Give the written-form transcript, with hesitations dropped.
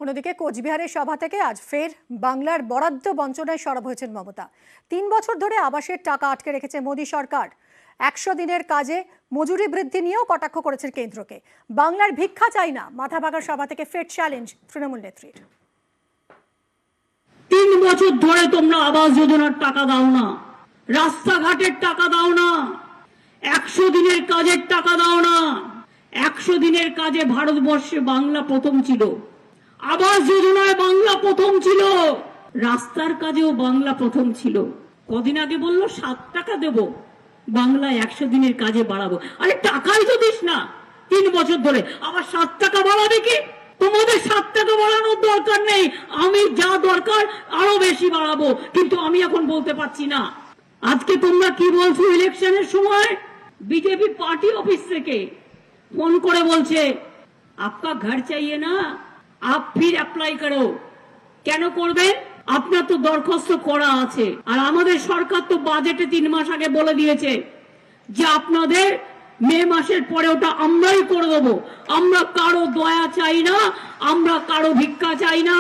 অন্যদিকে কোচবিহারের সভা থেকে আজ ফের বাংলার বরাদ্দ বঞ্চনায় সরব হয়েছেন মমতা। ৩ বছর ধরে আবাসের টাকা আটকে রেখেছে মোদী সরকার। ১০০ দিনের কাজে মজুরি বৃদ্ধি নিয়েও কটাক্ষ করেছেন কেন্দ্রকে। বাংলার ভিক্ষা চাই না, মাথাভাঙা সভা থেকে ফের চ্যালেঞ্জ তৃণমূল নেত্রীর। ৩ বছর ধরে তোমরা আবাস যোজনার টাকা দাও না, রাস্তাঘাটের টাকা দাও না, ১০০ দিনের কাজের টাকা দাও না। ১০০ দিনের কাজে ভারতবর্ষে বাংলা প্রথম ছিল, আবাস যোজনায় বাংলা প্রথম ছিল, রাস্তার কাজেও বাংলা প্রথম ছিল। কদিন আগে বললো ৭ টাকা দেব, বাংলায় ১০০ দিনের কাজে বাড়াবো। আরে টাকাই তো দিস না ৩ বছর ধরে, আবার ৭ টাকা বাড়াবে কি? তোমাদের ৭ টাকা বাড়ানোর দরকার নেই, আমি যা দরকার আরো বেশি বাড়াবো, কিন্তু আমি এখন বলতে পারছি না। আজকে তোমরা কি বলছো? ইলেকশনের সময় বিজেপি পার্টি অফিস থেকে ফোন করে বলছে আপকা ঘর চাইয়ে না, আপ ফির অ্যাপ্লাই করো। কেন করবেন? আপনার তো দরখাস্ত করা আছে, আর আমাদের সরকার তো বাজেটে ৩ মাস আগে বলে দিয়েছে যে আপনাদের মে মাসের পরে ওটা আমরাই করে দেবো। আমরা কারো দয়া চাই না, আমরা কারো ভিক্ষা চাই না।